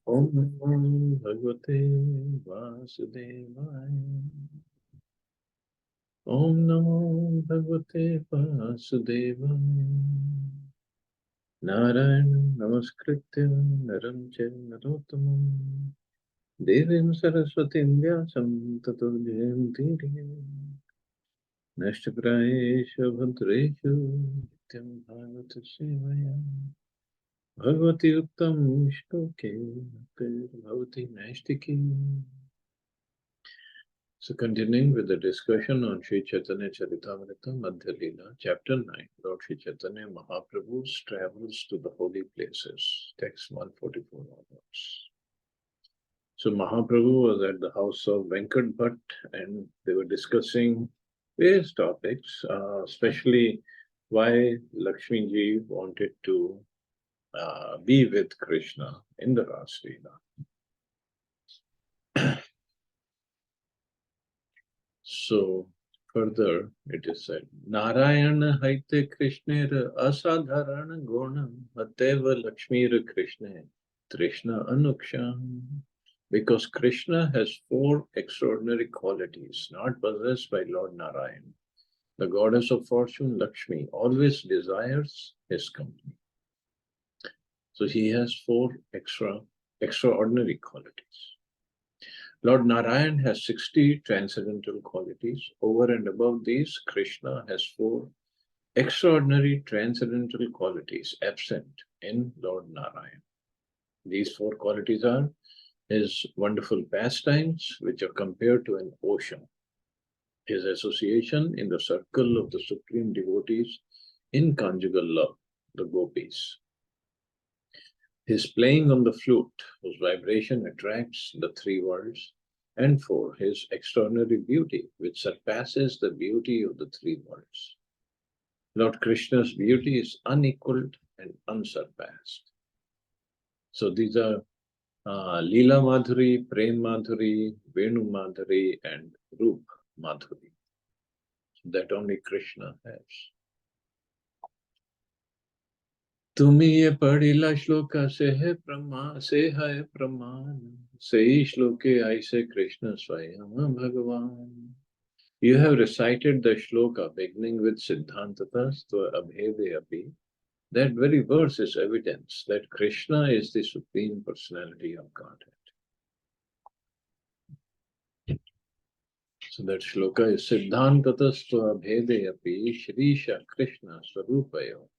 Om Bhagavate Vasudevaya. Om Namo Bhagavate Vasudevaya. Narayana Namaskritya Naram Chaiva Narottamam Devim Saraswatim Vyasam Tato Jayantiriyam Nashtaprayeshu Bhadreshu Nityam Bhagavata Sevaya Bhagavati Uttam Shloke Bhagavati Naistiki. So continuing with the discussion on Sri Chaitanya Charitamrita Madhya Lila, Chapter 9, Lord Sri Chaitanya Mahaprabhu's travels to the holy places, text 144 onwards. So Mahaprabhu was at the house of Venkat Bhatt and they were discussing various topics, especially why Lakshmi Ji wanted to be with Krishna in the Ras Leela. So further it is said, Narayana haite Krishnera asadharana gunam ateva Lakshmira Krishna Krishna anuksham. Because Krishna has 4 extraordinary qualities not possessed by Lord Narayan. The goddess of fortune, Lakshmi, always desires his company. So he has 4 extraordinary qualities. Lord Narayan has 60 transcendental qualities. Over and above these, Krishna has 4 extraordinary transcendental qualities absent in Lord Narayan. These 4 qualities are his wonderful pastimes, which are compared to an ocean, his association in the circle of the supreme devotees in conjugal love, the gopis, his playing on the flute, whose vibration attracts the 3 worlds, and 4, his extraordinary beauty, which surpasses the beauty of the 3 worlds. Lord Krishna's beauty is unequaled and unsurpassed. So these are Leela Madhuri, Prem Madhuri, Venu Madhuri, and Roop Madhuri that only Krishna has. तुम्ही ये पढ़िला श्लोका से है प्रमाण से श्लोके ऐसे कृष्ण स्वयं भगवान. You have recited the shloka beginning with Siddhantatas Abhede Api. That very verse is evidence that Krishna is the Supreme Personality of Godhead. So that shloka is Siddhantatas Abhede Api Shrisha Krishna Swarupayo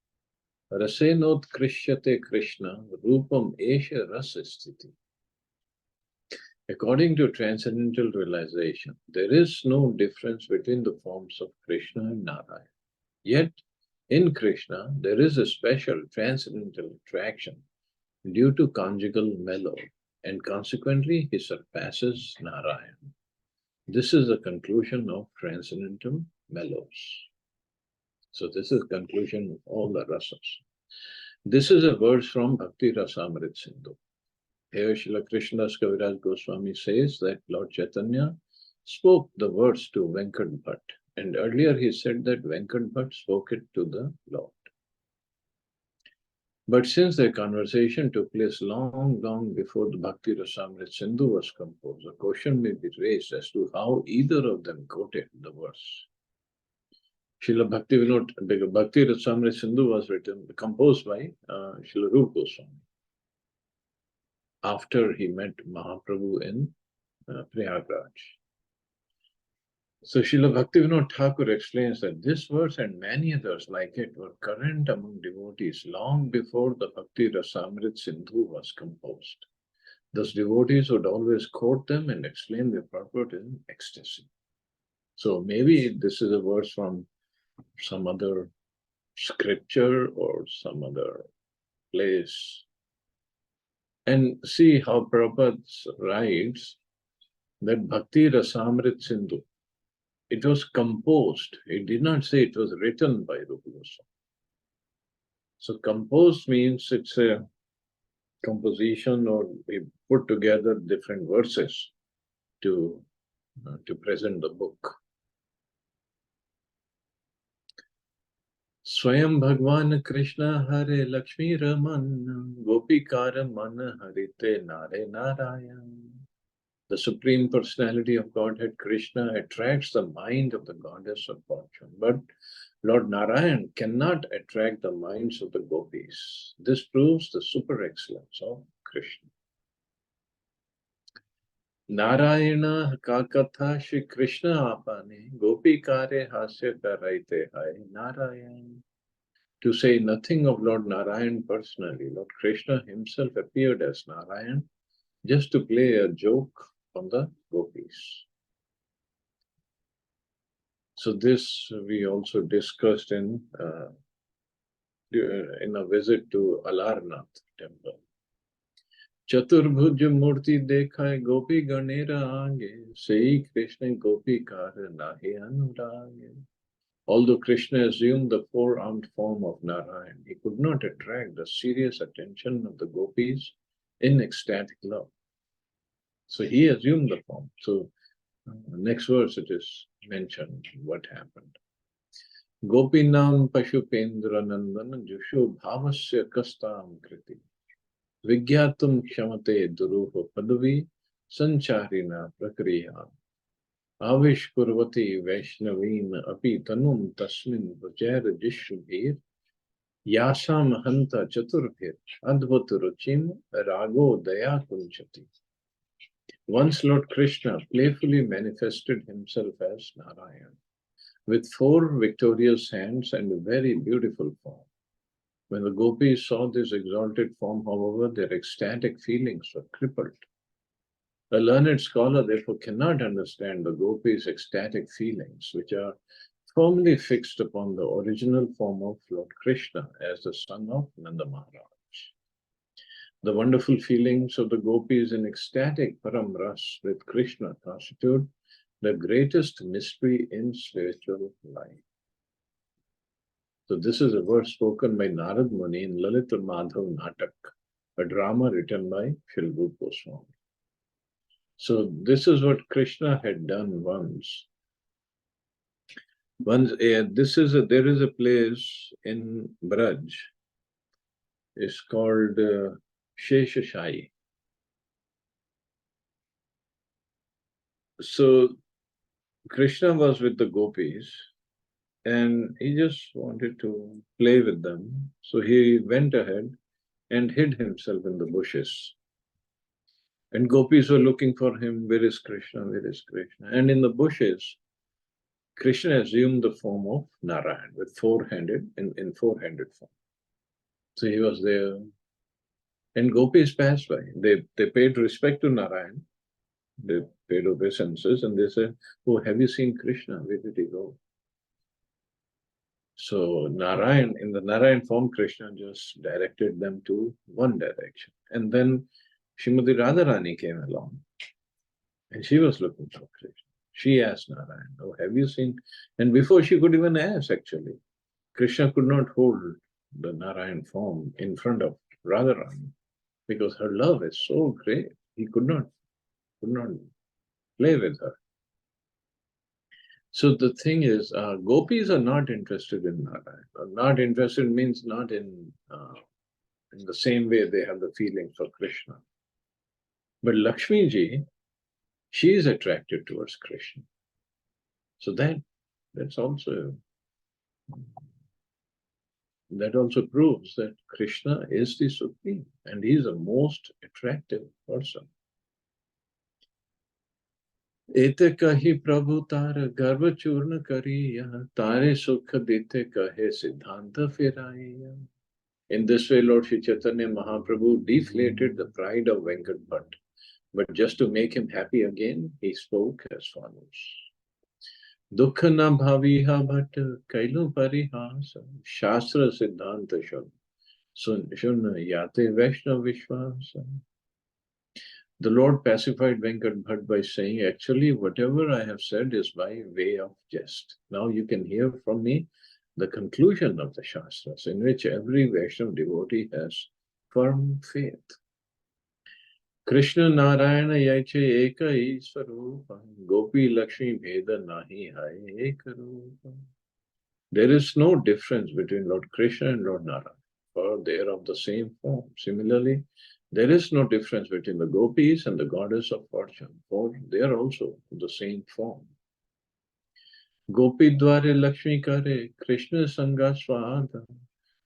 Rasenot Krishyate Krishna Rupam Esha Rasasthiti. According to transcendental realization, there is no difference between the forms of Krishna and Narayana. Yet, in Krishna, there is a special transcendental attraction due to conjugal mellow, and consequently, he surpasses Narayana. This is the conclusion of transcendental mellows. So, this is the conclusion of all the rasas. This is a verse from Bhakti Rasamrit Sindhu. Here, Srila Krishnadas Kaviraj Goswami says that Lord Chaitanya spoke the verse to Venkat Bhatt, and earlier he said that Venkat Bhatt spoke it to the Lord. But since their conversation took place long before the Bhakti Rasamrit Sindhu was composed, a question may be raised as to how either of them quoted the verse. Srila Bhakti Rasamrit Sindhu was composed by Srila Rupa Goswami after he met Mahaprabhu in Prayagraj. So Srila Bhaktivinoda Thakur explains that this verse and many others like it were current among devotees long before the Bhakti Rasamrit Sindhu was composed. Thus devotees would always quote them and explain their purport in ecstasy. So maybe this is a verse from some other scripture or some other place. And see how Prabhupada writes that Bhakti Rasamrit Sindhu, it was composed. It did not say it was written by Rupa Goswami. So composed means it's a composition, or we put together different verses to present the book. Swayam Bhagwan Krishna Hare Lakshmi Raman Gopikara Man Harite Nare Narayan. The Supreme Personality of Godhead Krishna attracts the mind of the goddess of fortune, but Lord Narayan cannot attract the minds of the gopis. This proves the super excellence of Krishna. Narayana ka katha Shri Krishna apane gopi kare hasya karaite hai Narayan. To say nothing of Lord Narayan personally, Lord Krishna himself appeared as Narayan just to play a joke on the gopis. So this we also discussed in a visit to Alarnath temple. चतुर्भुज मूर्ति देखाए गोपी गणेर आगे सही कृष्ण गोपी car नाहि अनुरागे. Although Krishna assumed the four-armed form of Narayan, he could not attract the serious attention of the gopis in ecstatic love. So he assumed the form. So next verse it is mentioned what happened. Gopinam Pashupendra Nandan Jushu Bhavasya Kastam Kriti Vigyatum Kshamate Durupa Padavi Sancharina Prakriya Avish Kurvati Vaishnavin Api Tanum Tasmin Vajair Jishubhir Yasam Hanta Chaturphir Adbhut Ruchim Rago Daya Kunchati. Once Lord Krishna playfully manifested himself as Narayan with four victorious hands and a very beautiful form. When the gopis saw this exalted form, however, their ecstatic feelings were crippled. A learned scholar therefore cannot understand the gopis' ecstatic feelings, which are firmly fixed upon the original form of Lord Krishna as the son of Nanda Maharaj. The wonderful feelings of the gopis in ecstatic param ras with Krishna constitute the greatest mystery in spiritual life. So this is a verse spoken by Narad Muni in Lalita Madhav Natak, a drama written by Shilbut Goswami. So this is what Krishna had done once. There is a place in Braj. It's called Sheshashai. So Krishna was with the gopis and he just wanted to play with them. So he went ahead and hid himself in the bushes. And gopis were looking for him. Where is Krishna? Where is Krishna? And in the bushes, Krishna assumed the form of Narayan with four-handed form. So he was there. And gopis passed by. They paid respect to Narayan. They paid obeisances and they said, "Oh, have you seen Krishna? Where did he go?" So Narayan, in the Narayan form, Krishna just directed them to one direction. And then Srimati Radharani came along and she was looking for Krishna. She asked Narayan, "Oh, have you seen?" And before she could even ask, actually, Krishna could not hold the Narayan form in front of Radharani because her love is so great. He could not play with her. So the thing is, gopis are not interested in Narayan. Not interested means not in the same way they have the feeling for Krishna. But Lakshmi ji, she is attracted towards Krishna. So that's also proves that Krishna is the supreme and he is the most attractive person. Ete kahi prabhu tar garva churna kariya tare sukha dite kahe siddhanta firaiya. In this way, Lord Sri Chaitanya Mahaprabhu deflated the pride of Venkat Bhatt. But just to make him happy again, he spoke as follows. Dukha na bhaviha bhatt kailu parihasa shastra siddhanta shun yate Vaishnav vishvasa. The Lord pacified Venkat Bhatt by saying, actually, whatever I have said is by way of jest. Now you can hear from me the conclusion of the Shastras, in which every Vaishnava devotee has firm faith. Krishna Narayana Yaiche Eka Iswarupa Gopi Lakshmi Bheda Nahi Hai Eka Rupa. There is no difference between Lord Krishna and Lord Narayana, for they are of the same form. Similarly, there is no difference between the gopis and the goddess of fortune, for they are also of the same form. Gopi dware Lakshmi kare, Krishna sanga swada,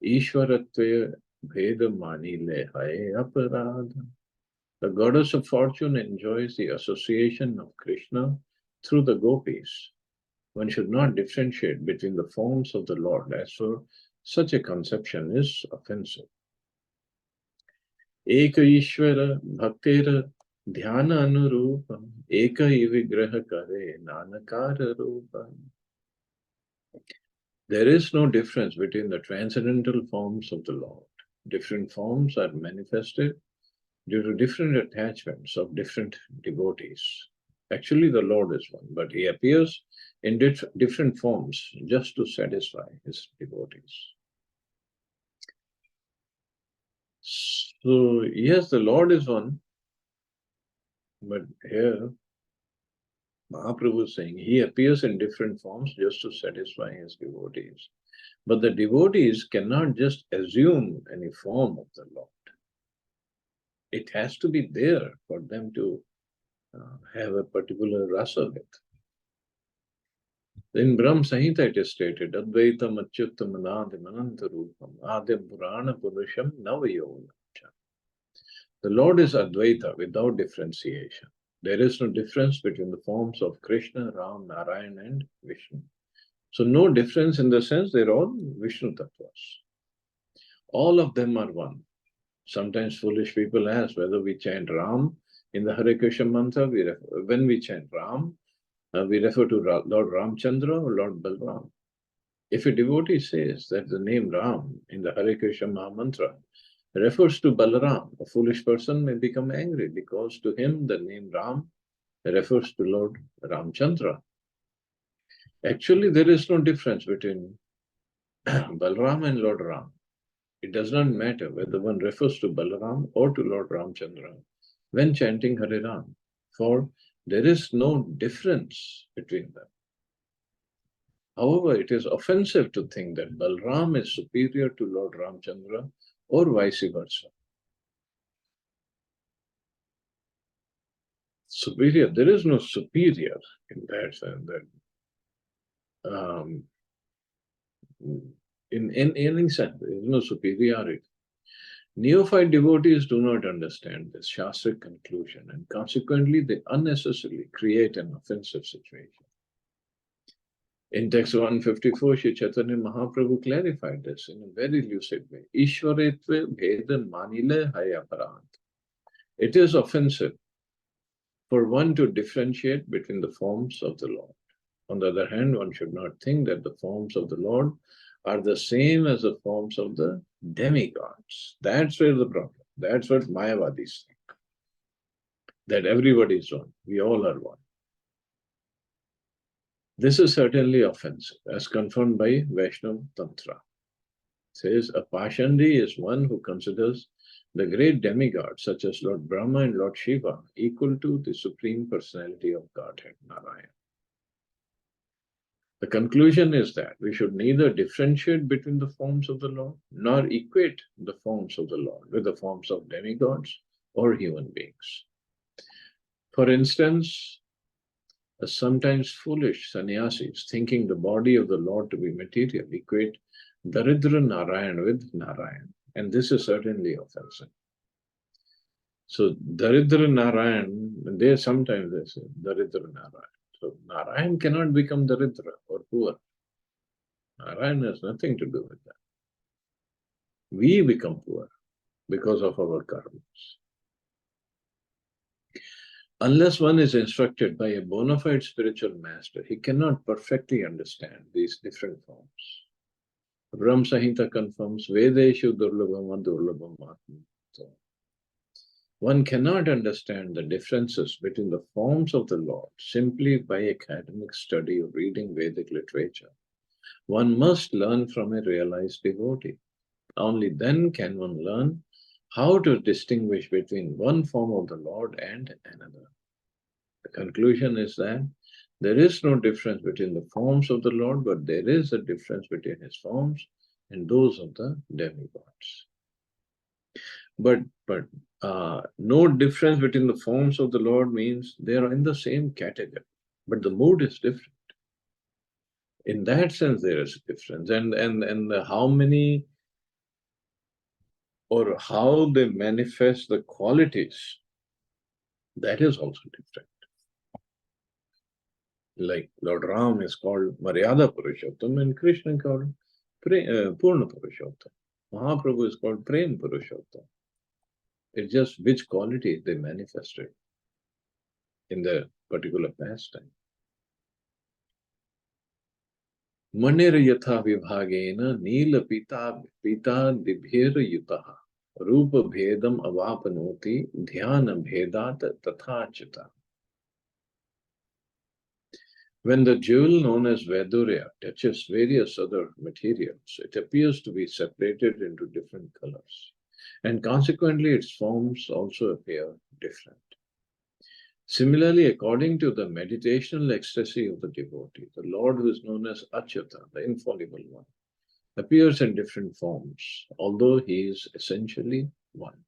Ishwaratve bheda mani le hai aparadha. The goddess of fortune enjoys the association of Krishna through the gopis. One should not differentiate between the forms of the Lord, as for such a conception is offensive. Eka Ishvara Bhaktera Dhyana Anurupam Eka Vigraha Kare Nanakara Rupam. There is no difference between the transcendental forms of the Lord. Different forms are manifested due to different attachments of different devotees. Actually, the Lord is one, but he appears in different forms just to satisfy his devotees. So, yes, the Lord is one, but here Mahaprabhu is saying he appears in different forms just to satisfy his devotees. But the devotees cannot just assume any form of the Lord. It has to be there for them to have a particular rasa with. In Brahma Samhita it is stated, Advaitam Achyuttam Anadim Anantarupam Adim Purana Purusham Navayona. The Lord is Advaita without differentiation. There is no difference between the forms of Krishna, Ram, Narayan, and Vishnu. So no difference in the sense they're all Vishnu Tattvas. All of them are one. Sometimes foolish people ask whether we chant Ram in the Hare Krishna mantra. When we chant Ram, we refer to Lord Ramchandra or Lord Balram. If a devotee says that the name Ram in the Hare Krishna Maha Mantra refers to Balaram, a foolish person may become angry because to him the name Ram refers to Lord Ramchandra. Actually, there is no difference between Balram and Lord Ram. It does not matter whether one refers to Balaram or to Lord Ramchandra when chanting Hare Ram, for there is no difference between them. However, it is offensive to think that Balram is superior to Lord Ramchandra or vice versa. Superior, there is no superior in that sense. In any sense, there is no superiority. Neophyte devotees do not understand this Shastric conclusion, and consequently they unnecessarily create an offensive situation. In text 154, Sri Chaitanya Mahaprabhu clarified this in a very lucid way. Ishwaretve bhedan manile hayaparant. It is offensive for one to differentiate between the forms of the Lord. On the other hand, one should not think that the forms of the Lord are the same as the forms of the demigods. That's where the problem. That's what Mayavadis think. That everybody is one. We all are one. This is certainly offensive, as confirmed by Vaishnava Tantra. It says a Pashandi is one who considers the great demigods such as Lord Brahma and Lord Shiva equal to the Supreme Personality of Godhead, Narayana. The conclusion is that we should neither differentiate between the forms of the Lord nor equate the forms of the Lord with the forms of demigods or human beings. For instance, sometimes foolish sannyasis, thinking the body of the Lord to be material, equate Daridra Narayan with Narayan, and this is certainly offensive. So Daridra Narayan, they sometimes they say Daridra Narayan. So Narayan cannot become Daridra or poor. Narayan has nothing to do with that. We become poor because of our karmas. Unless one is instructed by a bona fide spiritual master, he cannot perfectly understand these different forms. Brahma Samhita confirms, Vedeshu Durlabham Durlabham Atma. One cannot understand the differences between the forms of the Lord simply by academic study or reading Vedic literature. One must learn from a realized devotee. Only then can one learn how to distinguish between one form of the Lord and another. The conclusion is that There is no difference between the forms of the Lord, but there is a difference between his forms and those of the demigods. But no difference between the forms of the Lord means they are in the same category, but the mood is different. In that sense, there is a difference, and how many or how they manifest the qualities, that is also different. Like Lord Ram is called Maryada Purushottam and Krishna called Purna Purushottam. Mahaprabhu is called Prem Purushottam. It's just which quality they manifested in the particular pastime. Manir yatha vibhagena nila pita dibhir yutaha rupa bhedam avapanoti dhyana bhedat tathachita. When the jewel known as Vaidurya touches various other materials, it appears to be separated into different colors, and consequently its forms also appear different. Similarly, according to the meditational ecstasy of the devotee, the Lord who is known as Achyuta, the infallible one, appears in different forms, although he is essentially one.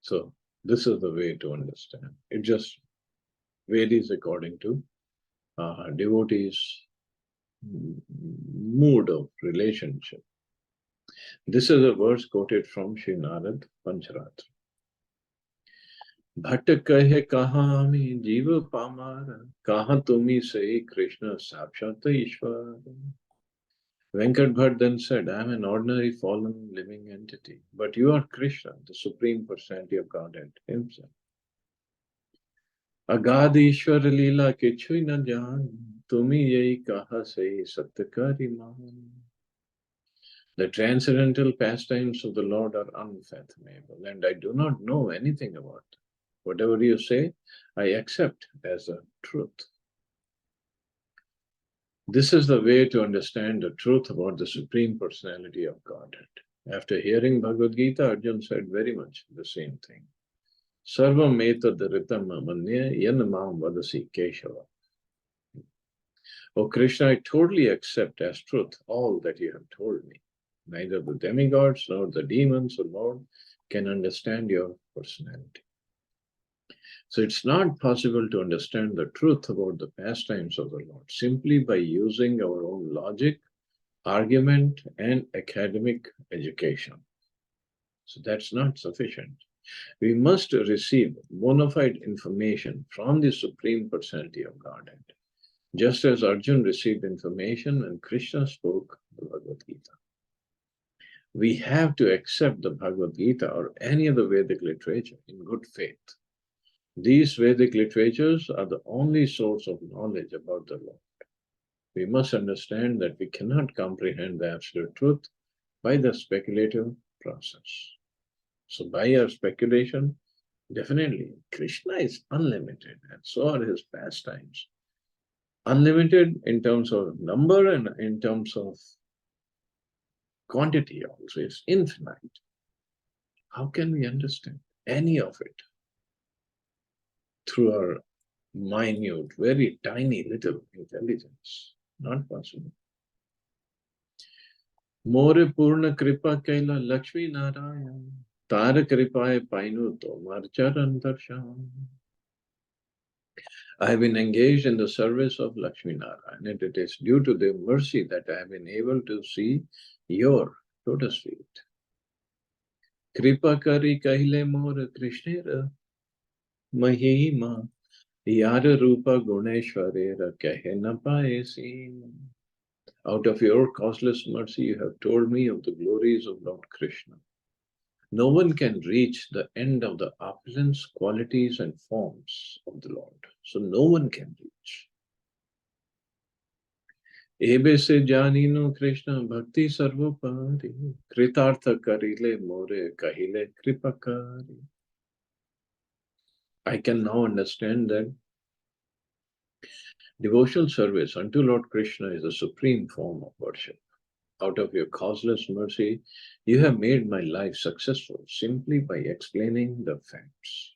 So, this is the way to understand. It just varies according to devotees' mood of relationship. This is a verse quoted from Sri Narad Pancharatra. Bhatt कहे कहाँ में जीव Palmer कहाँ तुम्ही से Krishna साक्षात ईश्वर. Venkat Bhatt then said, I am an ordinary fallen living entity, but you are Krishna, the Supreme Personality of Godhead himself. अगाध ईश्वर लीला किछु न जान तुम्ही यही कहा से सत्यकारी मान. The transcendental pastimes of the Lord are unfathomable, and I do not know anything about them. Whatever you say, I accept as a truth. This is the way to understand the truth about the Supreme Personality of Godhead. After hearing Bhagavad Gita, Arjuna said very much the same thing. Sarvam etadritam manya yanamam vadasi Keshava. O Krishna, I totally accept as truth all that you have told me. Neither the demigods nor the demons, O Lord, can understand your personality. So it's not possible to understand the truth about the pastimes of the Lord simply by using our own logic, argument, and academic education. So that's not sufficient. We must receive bona fide information from the Supreme Personality of Godhead, just as Arjuna received information when Krishna spoke the Bhagavad Gita. We have to accept the Bhagavad Gita or any other Vedic literature in good faith. These Vedic literatures are the only source of knowledge about the Lord. We must understand that we cannot comprehend the absolute truth by the speculative process. So by our speculation, definitely Krishna is unlimited, and so are his pastimes. Unlimited in terms of number and in terms of quantity also. It's infinite. How can we understand any of it through our minute, very tiny little intelligence? Not possible. More Purna Kripa Kaila Lakshmi Narayan Tara Kripaye Painu Tomar Charan Darshan. I have been engaged in the service of Lakshmi Narayan, and it is due to their mercy that I have been able to see your lotus feet. Kripa Kari Kaile More Krishnera Mahima Yara Rupa Guneshwarera Kahena Paesi. Out of your causeless mercy, you have told me of the glories of Lord Krishna. No one can reach the end of the opulence, qualities, and forms of the Lord. So no one can reach. Ebe se janino Krishna bhakti sarvopari kritartha karile more kahile kripakari. I can now understand that devotional service unto Lord Krishna is the supreme form of worship. Out of your causeless mercy, you have made my life successful simply by explaining the facts.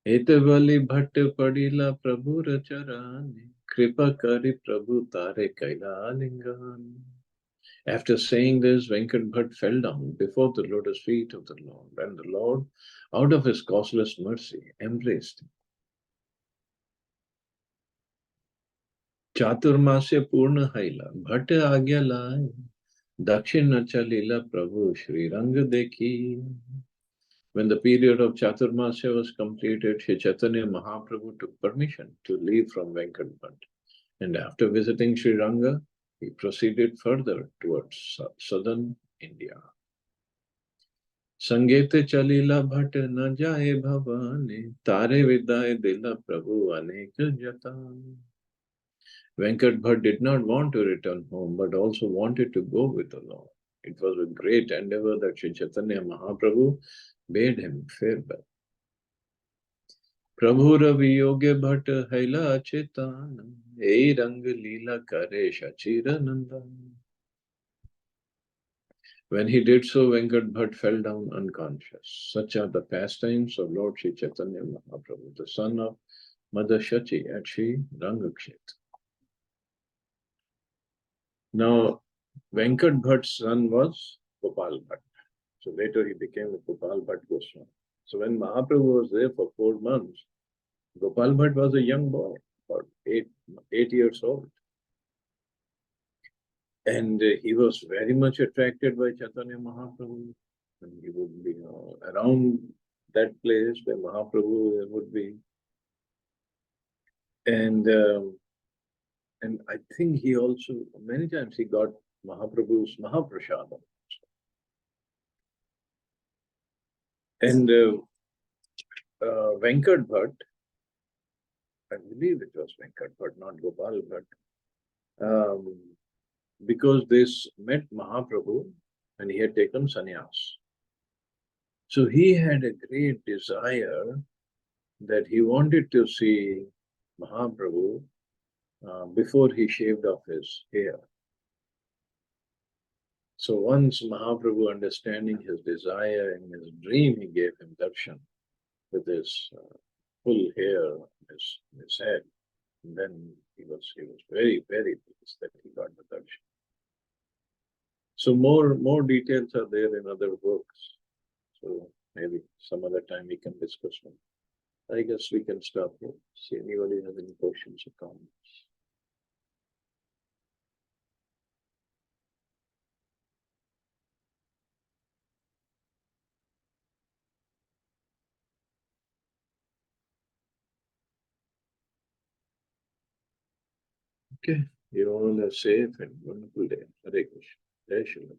हेतवली Bhatt पड़ीला प्रभु चराने कृपा करी प्रभु तारे कैला लिंगान. After saying this, Venkat Bhatt fell down before the lotus feet of the Lord, and the Lord, out of his causeless mercy, embraced him. चातुर्मास्य पूर्ण हैला भट्ट आज्ञा लाए दक्षिण चलीला प्रभु श्री रंग देखी. When the period of Chaturmasya was completed, Sri Chaitanya Mahaprabhu took permission to leave from Venkat Bhatt. And after visiting Sri Ranga, he proceeded further towards southern India. संगीत चलीला भट न जाए भवाने तारे विदाय दिला प्रभु अनेक जतान. Venkat Bhatt did not want to return home, but also wanted to go with the Lord. It was a great endeavor that Sri Chaitanya Mahaprabhu bade him farewell. प्रभु रवि योग्य भट्ट हैला चेतान ए रंग लीला करे शचिर नंदन. When he did so, Venkat Bhatt fell down unconscious. Such are the pastimes of Lord Sri Chaitanya Mahaprabhu, the son of Mother Shachi at Sri Rangakshetra. Now, Venkat Bhatt's son was Gopal Bhatt. So later he became the Gopal Bhatt Goswami. So when Mahaprabhu was there for 4 months, Gopal Bhatt was a young boy, about 8 years old. And he was very much attracted by Chaitanya Mahaprabhu. And he would be around that place where Mahaprabhu would be. And I think he also, many times he got Mahaprabhu's Mahaprasada. And Venkat Bhatt, I believe it was Venkat Bhatt, not Gopal Bhatt, because this met Mahaprabhu and he had taken sannyas. So he had a great desire that he wanted to see Mahaprabhu before he shaved off his hair. So once Mahaprabhu, understanding his desire in his dream, he gave him darshan with his full hair on his head. And then he was very, very pleased that he got the darshan. So more details are there in other books. So maybe some other time we can discuss them. I guess we can stop here. See anybody has any questions or comments. Okay, you all are safe and wonderful day. Hare Krishna. Jai Shri Ram.